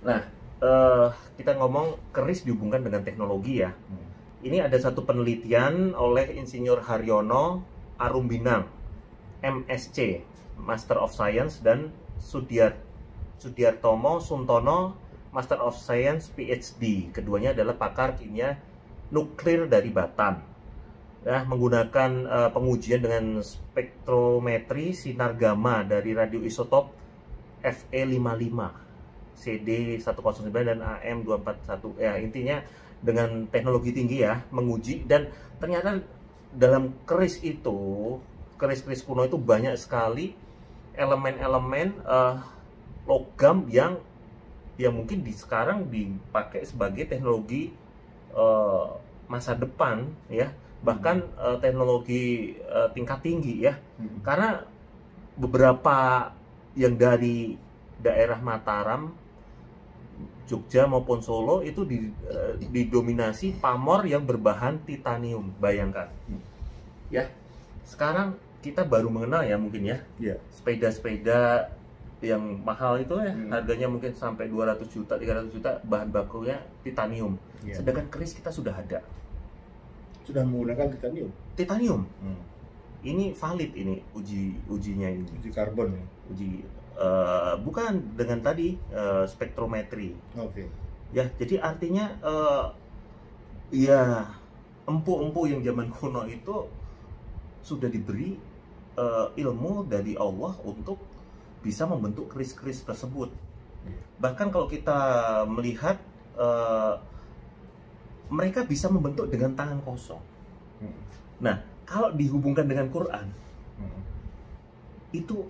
Nah, eh, kita ngomong keris dihubungkan dengan teknologi ya. Ini ada satu penelitian oleh Insinyur Haryono Arumbinang, MSc, Master of Science, dan Sudiartomo Suntono, Master of Science, PhD. Keduanya adalah pakar kimia nuklir dari Batam. Nah, menggunakan pengujian dengan spektrometri sinar gamma dari radioisotop Fe55, CD109 dan AM241. Ya, intinya dengan teknologi tinggi ya, menguji, dan ternyata dalam keris itu, keris-keris kuno itu banyak sekali elemen-elemen logam yang mungkin sekarang dipakai sebagai teknologi masa depan ya, bahkan teknologi tingkat tinggi ya. Karena beberapa yang dari daerah Mataram, Jogja maupun Solo itu didominasi pamor yang berbahan titanium, bayangkan. Ya, sekarang kita baru mengenal ya mungkin ya, sepeda-sepeda yang mahal itu ya, harganya mungkin sampai 200 juta, 300 juta, bahan bakunya titanium. Sedangkan keris kita sudah ada. Sudah menggunakan titanium? Titanium. Ini valid, ini ujinya ini. Uji karbon ya? Bukan dengan tadi spektrometri. Ya, jadi artinya ya empu-empu yang zaman kuno itu sudah diberi ilmu dari Allah untuk bisa membentuk keris-keris tersebut. Bahkan kalau kita melihat mereka bisa membentuk dengan tangan kosong. Nah, kalau dihubungkan dengan Quran, itu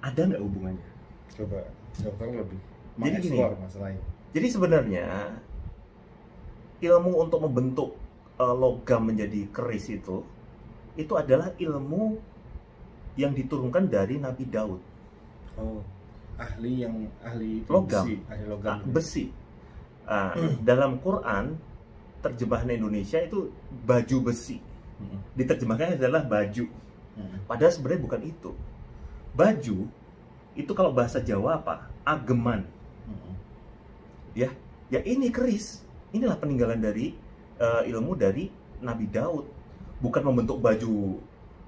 ada nggak hubungannya? Coba dokter lebih jadi gini, masalahnya. Jadi sebenarnya ilmu untuk membentuk logam menjadi keris itu adalah ilmu yang diturunkan dari Nabi Daud. Ahli logam, besi, ahli logam besi. Dalam Quran terjemahan Indonesia itu baju besi. Diterjemahkan adalah baju. Padahal sebenarnya bukan itu. Baju itu kalau bahasa Jawa apa? Ageman. Ya ini keris. Inilah peninggalan dari ilmu dari Nabi Daud. Bukan membentuk baju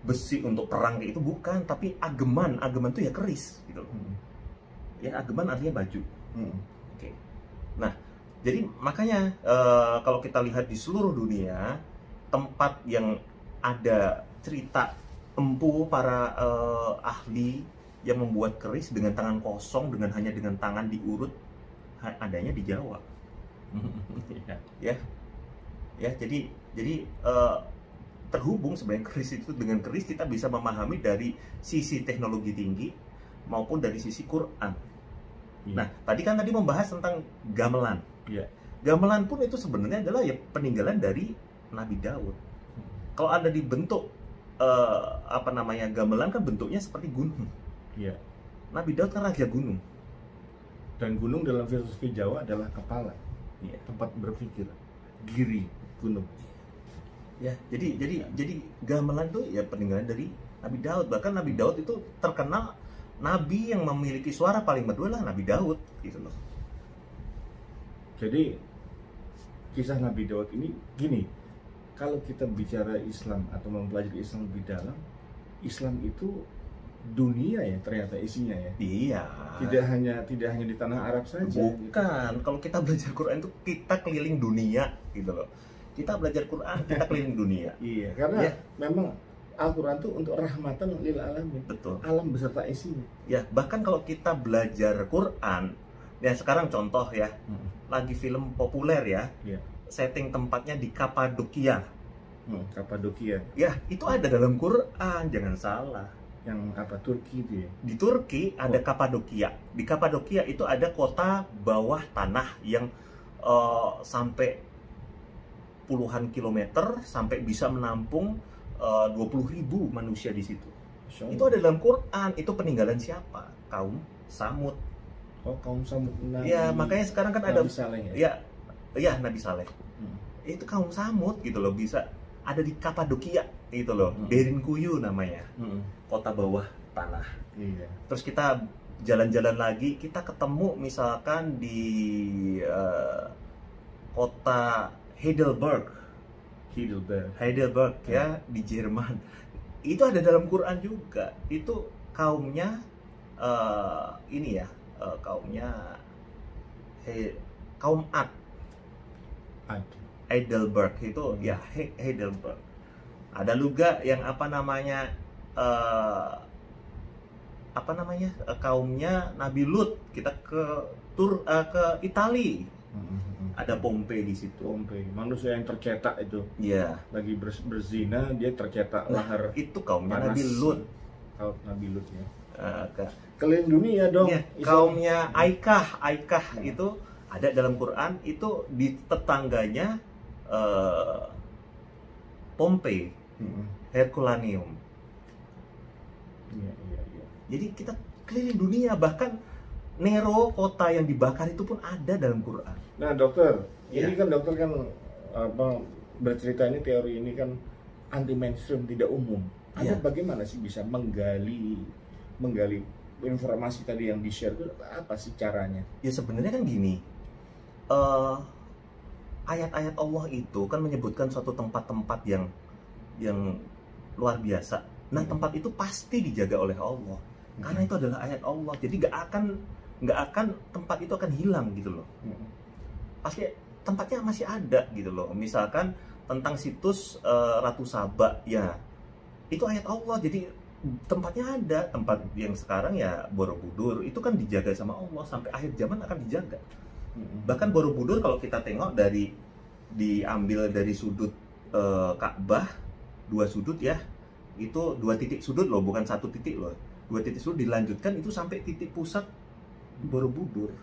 besi untuk perang kayak itu, bukan, tapi ageman. Ageman itu ya keris gitu. Ya, ageman artinya baju. Oke. Nah, jadi makanya kalau kita lihat di seluruh dunia, tempat yang ada cerita empu para ahli yang membuat keris dengan tangan kosong, hanya dengan tangan diurut, adanya di Jawa. Jadi terhubung sebenarnya keris itu, dengan keris kita bisa memahami dari sisi teknologi tinggi maupun dari sisi Quran. Nah, tadi membahas tentang gamelan. Gamelan pun itu sebenarnya adalah ya peninggalan dari Nabi Daud. Kalau ada dibentuk gamelan kan bentuknya seperti gunung. Nabi Daud kan raja gunung. Dan gunung dalam filosofi Jawa adalah kepala, tempat berpikir, giri gunung. Ya, jadi gamelan itu ya peninggalan dari Nabi Daud. Bahkan Nabi Daud itu terkenal nabi yang memiliki suara paling merdu adalah Nabi Daud gitu loh. Jadi kisah Nabi Daud ini gini, kalau kita bicara Islam atau mempelajari Islam lebih dalam, Islam itu dunia ya ternyata isinya ya. Iya. Tidak hanya di tanah Arab saja. Bukan. Gitu. Kalau kita belajar Quran itu kita keliling dunia gitu loh. Kita belajar Quran, kita keliling dunia. Iya, karena memang Al-Quran itu untuk rahmatan lil alamin. Betul. Alam beserta isinya. Ya, bahkan kalau kita belajar Quran, ya sekarang contoh ya, lagi film populer ya, setting tempatnya di Kapadokia. Kapadokia. Ya, itu ada dalam Quran, jangan salah. Yang apa, Turki itu ya? Di Turki ada Kapadokia. Di Kapadokia itu ada kota bawah tanah yang sampai puluhan kilometer, sampai bisa menampung 20.000 manusia di situ. Itu ada dalam Quran. Itu peninggalan siapa? Kaum Samud. Kaum Samud. Ya, makanya sekarang kan ada Nabi Saleh ya Nabi Saleh. Itu kaum Samud gitu loh, bisa ada di Kapadokia gitu loh. Derinkuyu namanya. Kota bawah tanah. Iya. Terus kita jalan-jalan lagi, kita ketemu misalkan di kota Heidelberg ya, di Jerman. Itu ada dalam Quran juga. Itu kaumnya kaumnya kaum Ad. Heidelberg itu ya Heidelberg. Ada juga yang kaumnya Nabi Lut. Kita ke Itali. Ada Pompei di situ. Pompei, manusia yang tercetak itu. Iya. Lagi berzina, dia tercetak lahar. Itu kaumnya panas. Nabi Lut. Kaum Nabi Lut ya. Keliling dunia dong. Ya, kaumnya Aikah itu ada dalam Quran, itu di tetangganya Pompei, Herculaneum. Iya. Jadi kita keliling dunia, bahkan Nero, kota yang dibakar itu pun ada dalam Quran. Nah dokter, Ya. ini kan dokter kan bercerita ini, teori ini kan anti mainstream, tidak umum. Anda bagaimana sih bisa menggali informasi tadi yang di-share itu, apa sih caranya? Ya sebenarnya kan gini, ayat-ayat Allah itu kan menyebutkan suatu tempat-tempat yang luar biasa. Nah tempat itu pasti dijaga oleh Allah, karena itu adalah ayat Allah. Jadi nggak akan tempat itu akan hilang gitu loh. Pasti tempatnya masih ada gitu loh. Misalkan tentang situs Ratu Saba, ya itu ayat Allah. Jadi tempatnya ada. Tempat yang sekarang ya Borobudur itu kan dijaga sama Allah, sampai akhir zaman akan dijaga. Bahkan Borobudur kalau kita tengok diambil dari sudut Ka'bah, 2 sudut ya, itu 2 titik sudut loh, bukan 1 titik loh. 2 titik sudut dilanjutkan itu sampai titik pusat Borobudur.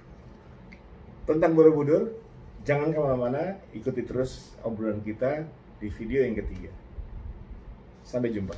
Tentang Borobudur, jangan kemana-mana, ikuti terus obrolan kita di video yang ketiga. Sampai jumpa.